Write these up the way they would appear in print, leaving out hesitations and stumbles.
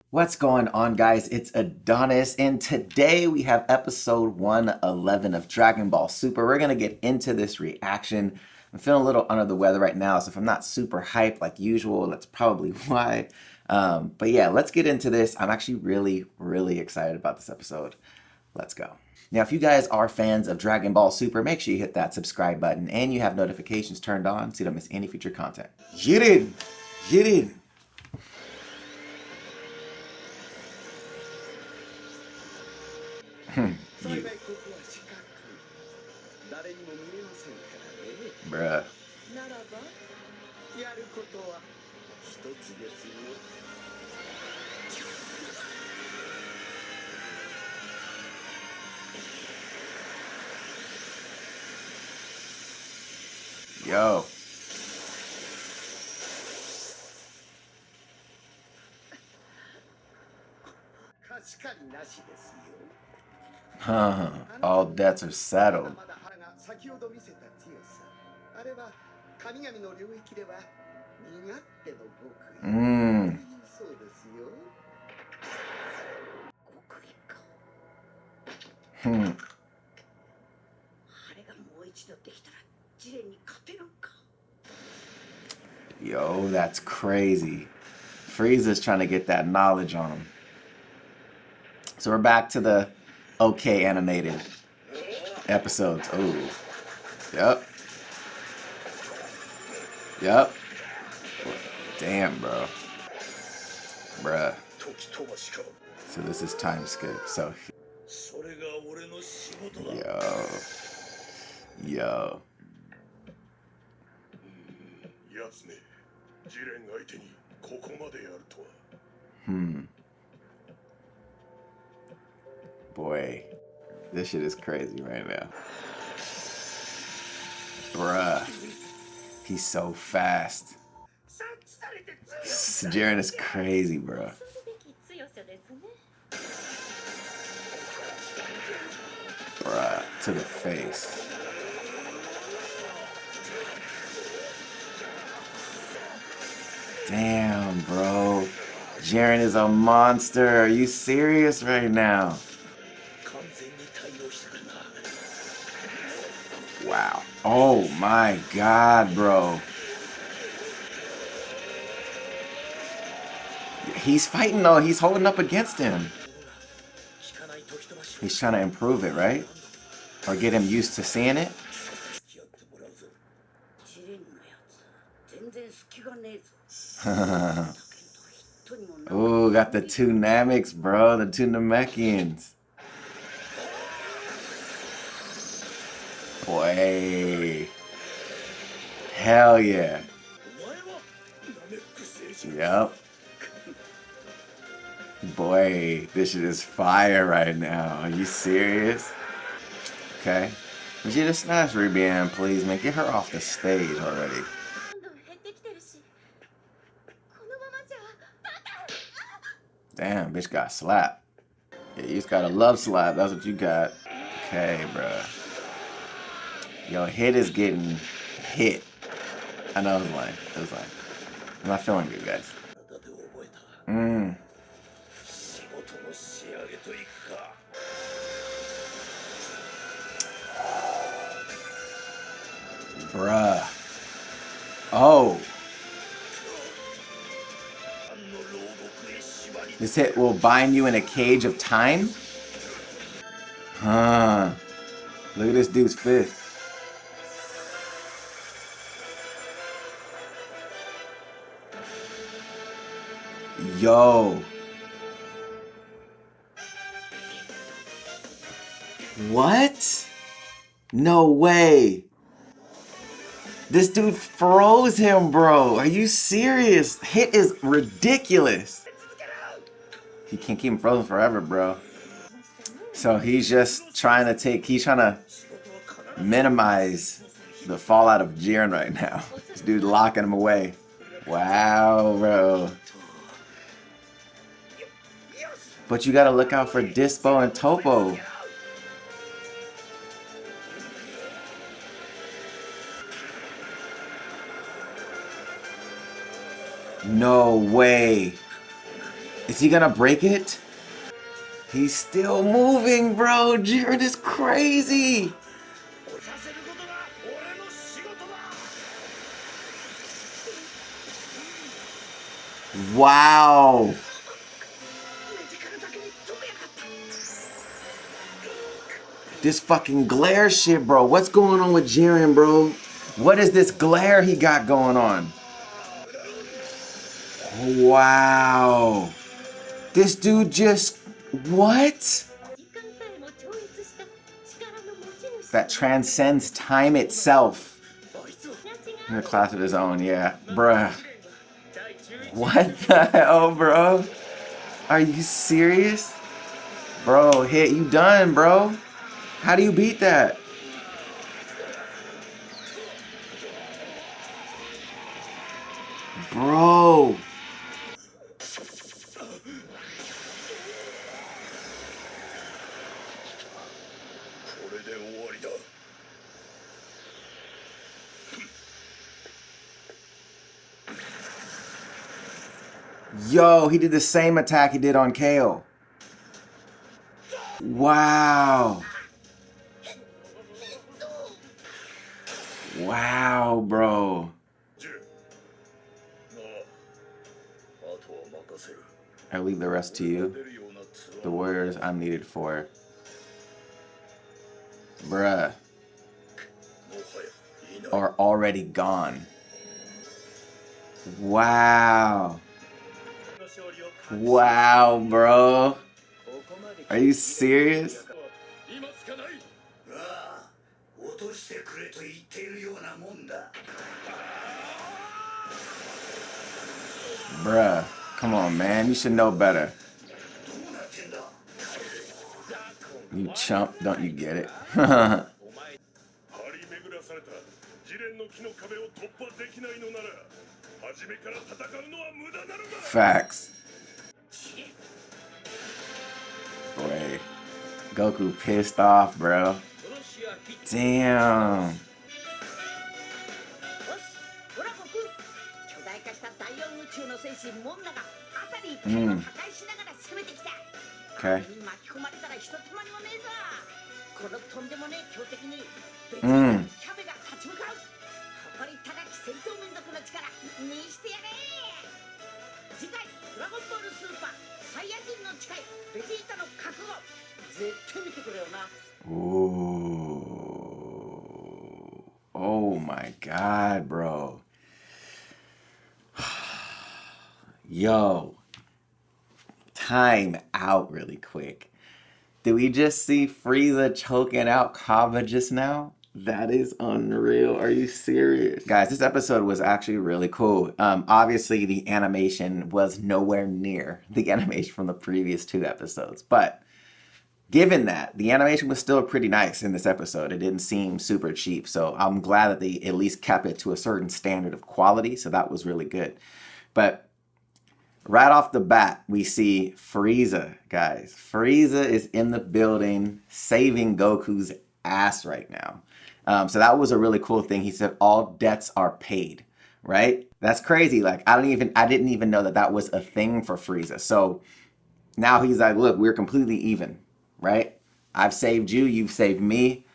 What's going on, guys? It's Adonis, and today we have episode 111 of Dragon Ball Super. We're going to get into this reaction. I'm feeling a little under the weather right now, so if I'm not super hyped like usual, that's probably why. But yeah, let's get into this. I'm actually really excited about this episode. Let's go. Now, if you guys are fans of Dragon Ball Super, make sure you hit that subscribe button and you have notifications turned on so you don't miss any future content. Jiren! Jiren! You. Bruh. Yo. All debts are settled. Mmm. Yo, that's crazy. Frieza's trying to get that knowledge on him. So we're back to the okay animated episodes. Oh. Yep. Yep. Damn, bro. Bruh. So this is time skip. So. Yo. Yo. Boy, this shit is crazy right now. Bruh. He's so fast. Jiren is crazy, bro. Bruh, to the face. Damn, bro. Jiren is a monster. Are you serious right now? Wow. Oh my god, bro. He's fighting though. He's holding up against him. He's trying to improve it, right? Or get him used to seeing it. Ooh, got the two Namekians, bro. The two Namekians. Boy. Hell yeah. Yep. Boy, this shit is fire right now. Are you serious? Okay. Vegeta smash Rubian, please, man. Get her off the stage already. Damn, bitch got slapped. Yeah, you just got a love slap. That's what you got. Okay, bruh. Yo, hit is getting hit. I know it was lame. It was lame. I'm not feeling good, guys. Bruh. Oh. This hit will bind you in a cage of time? Huh. Look at this dude's fist. Yo. What? No way. This dude froze him, bro. Are you serious? Hit is ridiculous. He can't keep him frozen forever, bro. So he's just trying to minimize the fallout of Jiren right now. This dude locking him away. Wow, bro. But you gotta look out for Dispo and Topo. No way. Is he gonna break it? He's still moving, bro. Jiren is crazy. Wow. This fucking glare shit, bro. What's going on with Jiren, bro? What is this glare he got going on? Wow. This dude just... What? That transcends time itself. In a class of his own, yeah. Bruh. What the hell, bro? Are you serious? Bro, hit, you done, bro. How do you beat that? Bro. Yo, he did the same attack he did on KO. Wow. Wow, bro. I leave the rest to you. The warriors I'm needed for. Bruh. Are already gone. Wow. Wow, bro. Are you serious? Bruh, come on, man. You should know better. You chump, don't you get it? Facts. Boy, Goku pissed off, bro. Damn. Okay. Ooh. Oh my God, bro. Yo. Time out really quick. Did we just see Frieza choking out Kaba just now? That is unreal. Are you serious? Guys, this episode was actually really cool. Obviously, the animation was nowhere near the animation from the previous 2 episodes. But given that, the animation was still pretty nice in this episode. It didn't seem super cheap. So I'm glad that they at least kept it to a certain standard of quality. So that was really good. But right off the bat, we see Frieza, guys. Frieza is in the building saving Goku's ass right now. So that was a really cool thing. He said all debts are paid, right? That's crazy. Like, I didn't even know that that was a thing for Frieza. So now he's like, look, we're completely even, right? I've saved you, you've saved me.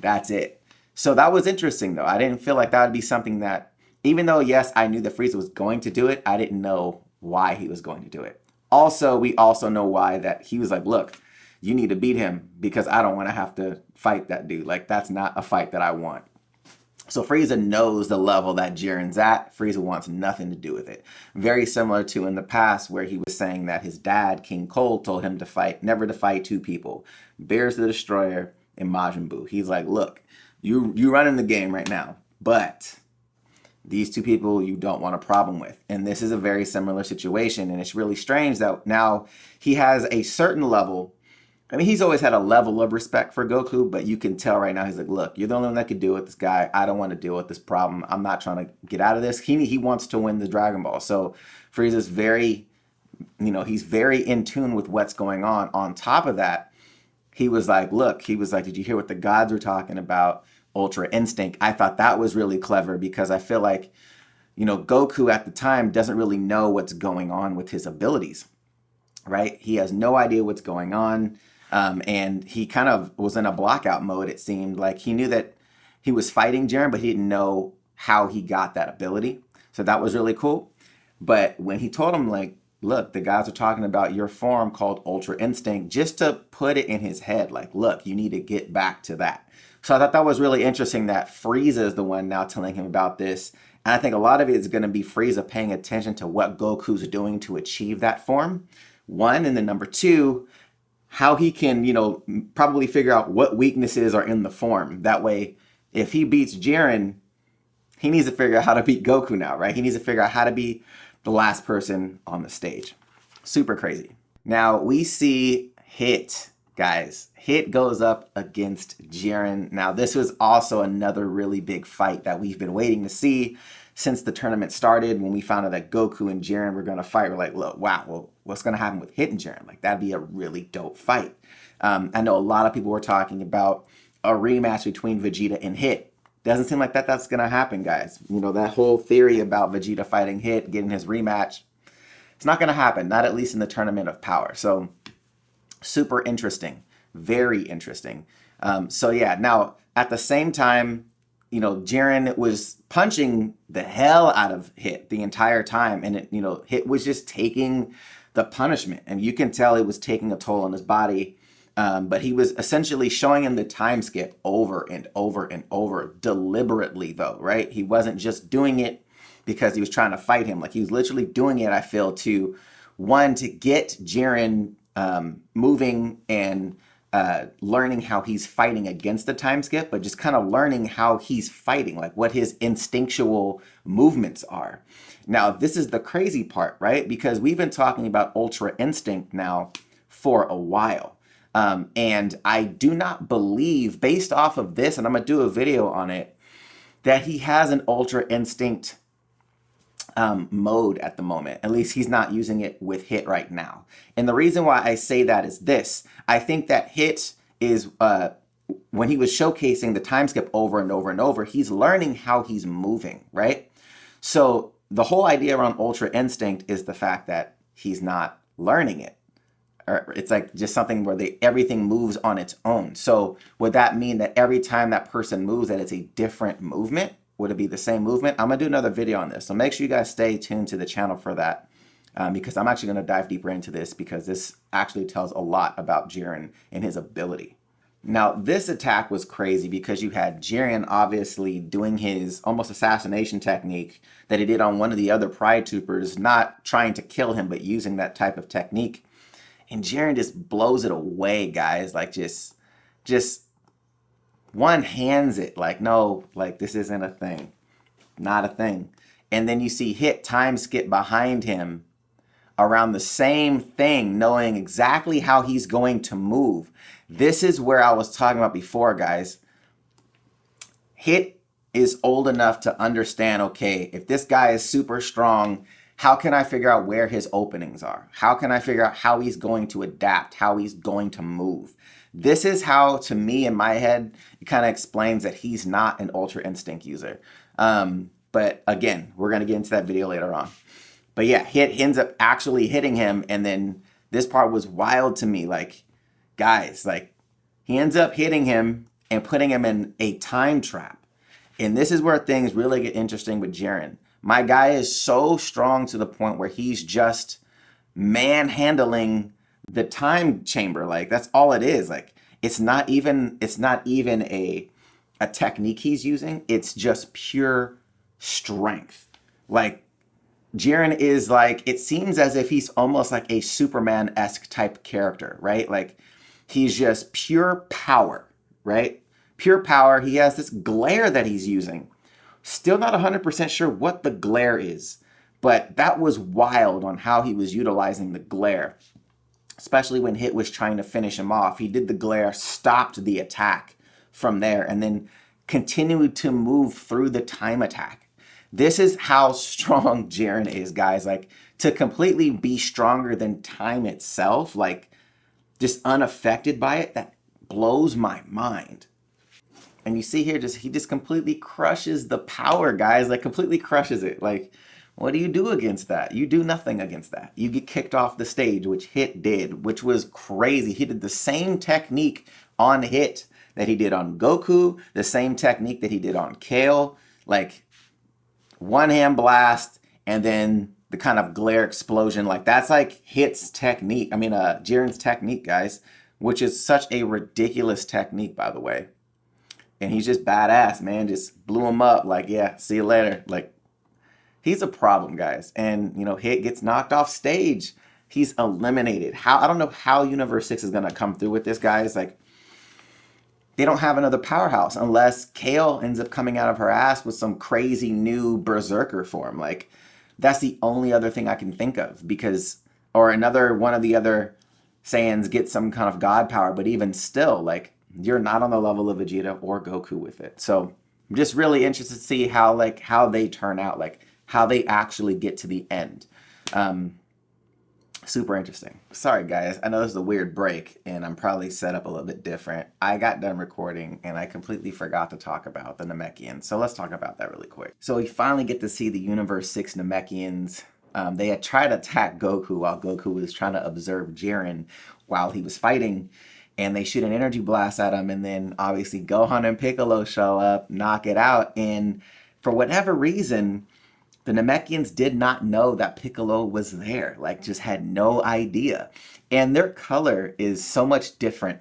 That's it. So that was interesting, though. I didn't feel like that would be something that, even though, yes, I knew that Frieza was going to do it, I didn't know why he was going to do it. Also, we also know why that he was like, look, you need to beat him because I don't want to have to fight that dude. Like, that's not a fight that I want. So Frieza knows the level that Jiren's at. Frieza wants nothing to do with it. Very similar to in the past where he was saying that his dad, King Cold, told him to fight, never to fight 2 people. Beerus the Destroyer and Majin Buu. He's like, look, you running the game right now, but these 2 people you don't want a problem with. And this is a very similar situation. And it's really strange that now he has a certain level. I mean, he's always had a level of respect for Goku, but you can tell right now he's like, look, you're the only one that could deal with this guy. I don't want to deal with this problem. I'm not trying to get out of this. He wants to win the Dragon Ball. So Frieza's very, he's very in tune with what's going on. On top of that, he was like, look, did you hear what the gods were talking about? Ultra Instinct. I thought that was really clever because I feel like, Goku at the time doesn't really know what's going on with his abilities. right? He has no idea what's going on. And he kind of was in a blackout mode, it seemed. Like he knew that he was fighting Jiren, but he didn't know how he got that ability. So that was really cool. But when he told him, like, look, the guys are talking about your form called Ultra Instinct, just to put it in his head, like, look, you need to get back to that. So I thought that was really interesting that Frieza is the one now telling him about this. And I think a lot of it is going to be Frieza paying attention to what Goku's doing to achieve that form. One, and then number two, how he can, probably figure out what weaknesses are in the form. That way, if he beats Jiren, he needs to figure out how to beat Goku now, right? He needs to figure out how to be the last person on the stage. Super crazy. Now we see Hit, guys. Hit goes up against Jiren. Now this was also another really big fight that we've been waiting to see since the tournament started. When we found out that Goku and Jiren were going to fight, we're like, look, wow, well, what's going to happen with Hit and Jiren? Like, that'd be a really dope fight. I know a lot of people were talking about a rematch between Vegeta and Hit. Doesn't seem like that's going to happen, guys. That whole theory about Vegeta fighting Hit, getting his rematch, it's not going to happen, not at least in the Tournament of Power. So super interesting, very interesting. So yeah, now at the same time, Jiren was punching the hell out of Hit the entire time. And, Hit was just taking the punishment. And you can tell it was taking a toll on his body. But he was essentially showing him the time skip over and over and over, deliberately though, right? He wasn't just doing it because he was trying to fight him. Like, he was literally doing it, I feel, to get Jiren moving and learning how he's fighting against the time skip, but just kind of learning how he's fighting, like what his instinctual movements are. Now, this is the crazy part, right? Because we've been talking about Ultra Instinct now for a while. And I do not believe, based off of this, and I'm going to do a video on it, that he has an Ultra Instinct mode at the moment. At least he's not using it with Hit right now. And the reason why I say that is this. I think that Hit is, when he was showcasing the time skip over and over and over, he's learning how he's moving, right? So the whole idea around Ultra Instinct is the fact that he's not learning it. Or it's like just something where everything moves on its own. So would that mean that every time that person moves that it's a different movement? Would it be the same movement? I'm going to do another video on this. So make sure you guys stay tuned to the channel for that, because I'm actually going to dive deeper into this, because this actually tells a lot about Jiren and his ability. Now, this attack was crazy because you had Jiren obviously doing his almost assassination technique that he did on one of the other Pride Troopers, not trying to kill him, but using that type of technique. And Jiren just blows it away, guys. Like, just one hands it. Like, no, like, this isn't a thing. Not a thing. And then you see Hit time skip behind him around the same thing, knowing exactly how he's going to move. This is where I was talking about before, guys. Hit is old enough to understand, okay, if this guy is super strong, how can I figure out where his openings are? How can I figure out how he's going to adapt, how he's going to move? This is how, to me, in my head, it kind of explains that he's not an Ultra Instinct user. But again, we're going to get into that video later on. But yeah, Hit ends up actually hitting him. And then this part was wild to me. Like, guys, like, he ends up hitting him and putting him in a time trap. And this is where things really get interesting with Jiren. My guy is so strong to the point where he's just manhandling the time chamber. Like, that's all it is. Like, it's not even a technique he's using. It's just pure strength. Like, Jiren is like, it seems as if he's almost like a Superman-esque type character, right? Like, he's just pure power, right? Pure power. He has this glare that he's using. Still not 100% sure what the glare is, but that was wild on how he was utilizing the glare, especially when Hit was trying to finish him off. He did the glare, stopped the attack from there, and then continued to move through the time attack. This is how strong Jiren is, guys. Like, to completely be stronger than time itself, like, just unaffected by it, that blows my mind. And you see here, he just completely crushes the power, guys. Like, completely crushes it. Like, What do you do against that? You do nothing against that. You get kicked off the stage, which Hit did, which was crazy. He did the same technique on Hit that he did on Goku, the same technique that he did on Kale, like one hand blast and then the kind of glare explosion. Like that's like Hit's technique. I mean, Jiren's technique, guys, which is such a ridiculous technique, by the way. And he's just badass, man. Just blew him up. Like, yeah, see you later. Like, he's a problem, guys. And, you know, Hit gets knocked off stage. He's eliminated. I don't know how Universe 6 is going to come through with this, guys. Like, they don't have another powerhouse unless Kale ends up coming out of her ass with some crazy new berserker form. Like, that's the only other thing I can think of. Because, or another one of the other Saiyans gets some kind of god power. But even still, like, you're not on the level of Vegeta or Goku with it. So I'm just really interested to see how they turn out, like how they actually get to the end. Super interesting. Sorry guys, I know this is a weird break and I'm probably set up a little bit different. I got done recording and I completely forgot to talk about the Namekians. So let's talk about that really quick. So we finally get to see the Universe 6 Namekians. They had tried to attack Goku while Goku was trying to observe Jiren while he was fighting. And they shoot an energy blast at him, and then obviously Gohan and Piccolo show up, knock it out, and for whatever reason, the Namekians did not know that Piccolo was there, like just had no idea. And their color is so much different.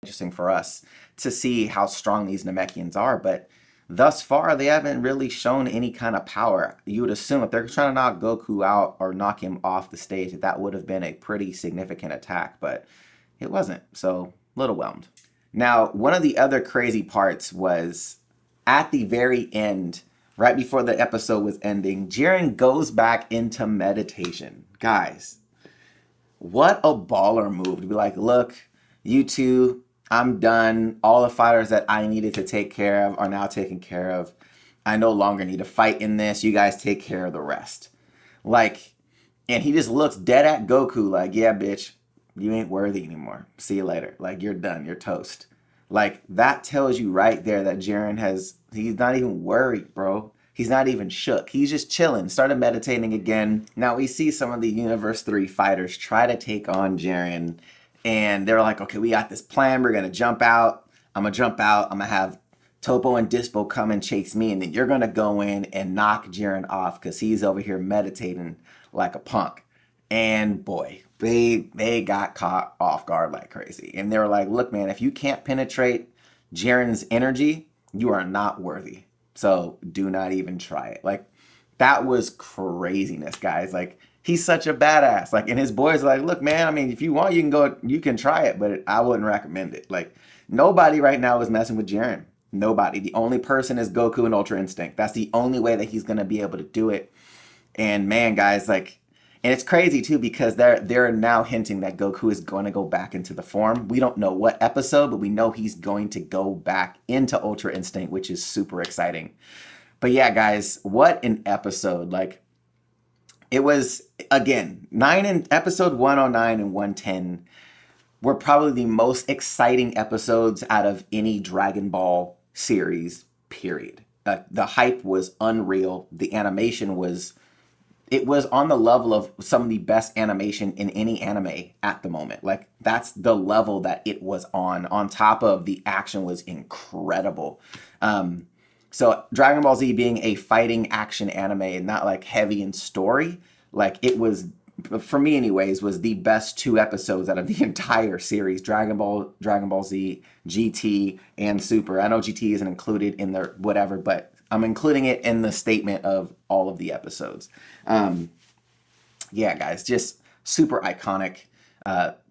Interesting for us to see how strong these Namekians are, but thus far they haven't really shown any kind of power. You would assume if they're trying to knock Goku out or knock him off the stage, that would have been a pretty significant attack, but it wasn't, so a little whelmed. Now, one of the other crazy parts was at the very end, right before the episode was ending, Jiren goes back into meditation. Guys, what a baller move to be like, look, you two, I'm done. All the fighters that I needed to take care of are now taken care of. I no longer need to fight in this. You guys take care of the rest. Like, and he just looks dead at Goku like, yeah, bitch, you ain't worthy anymore. See you later. Like, you're done. You're toast. Like, that tells you right there that Jiren he's not even worried, bro. He's not even shook. He's just chilling. Started meditating again. Now we see some of the Universe 3 fighters try to take on Jiren. And they're like, okay, we got this plan. We're going to jump out. I'm going to jump out. I'm going to have Topo and Dispo come and chase me. And then you're going to go in and knock Jiren off because he's over here meditating like a punk. And boy, they got caught off guard like crazy. And they were like, look, man, if you can't penetrate Jiren's energy, you are not worthy. So do not even try it. Like, that was craziness, guys. Like, he's such a badass. Like, and his boys are like, look, man, I mean, if you want, you can try it, but I wouldn't recommend it. Like, nobody right now is messing with Jiren. Nobody. The only person is Goku and Ultra Instinct. That's the only way that he's going to be able to do it. And man, guys, like, and it's crazy too because they're now hinting that Goku is going to go back into the form. We don't know what episode, but we know he's going to go back into Ultra Instinct, which is super exciting. But yeah, guys, what an episode. Like, it was, again, episode 109 and 110 were probably the most exciting episodes out of any Dragon Ball series, period. The hype was unreal. The animation was on the level of some of the best animation in any anime at the moment. Like, that's the level that it was on top of the action was incredible. So Dragon Ball Z being a fighting action anime and not like heavy in story, like it was for me anyways, was the best 2 episodes out of the entire series, Dragon Ball Z, GT, and Super. I know GT isn't included in the whatever, but I'm including it in the statement of all of the episodes. Yeah, guys, just super iconic.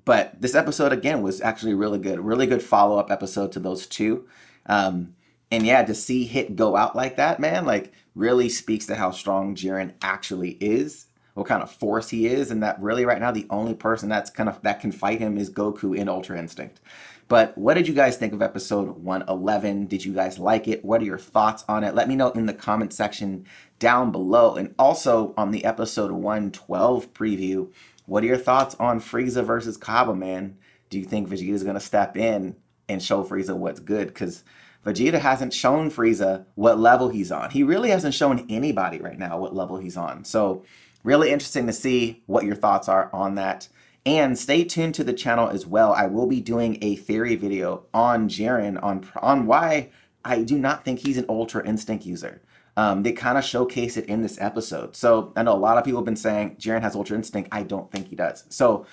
But this episode, again, was actually really good. Really good follow-up episode to those 2. And yeah, to see Hit go out like that, man, like really speaks to how strong Jiren actually is, what kind of force he is, and that really right now the only person that can fight him is Goku in Ultra Instinct. But what did you guys think of episode 111? Did you guys like it? What are your thoughts on it? Let me know in the comment section down below. And also on the episode 112 preview, what are your thoughts on Frieza versus Kaba, man? Do you think Vegeta's going to step in and show Frieza what's good? Because Vegeta hasn't shown Frieza what level he's on. He really hasn't shown anybody right now what level he's on. So really interesting to see what your thoughts are on that. And stay tuned to the channel as well. I will be doing a theory video on Jiren, on why I do not think he's an Ultra Instinct user. They kind of showcase it in this episode. So I know a lot of people have been saying Jiren has Ultra Instinct. I don't think he does. So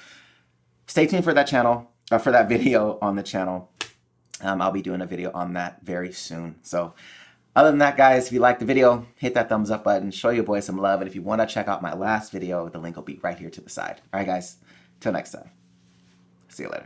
stay tuned for that channel, for that video on the channel. I'll be doing a video on that very soon. So other than that, guys, if you liked the video, hit that thumbs up button, show your boy some love. And if you want to check out my last video, the link will be right here to the side. All right, guys, till next time. See you later.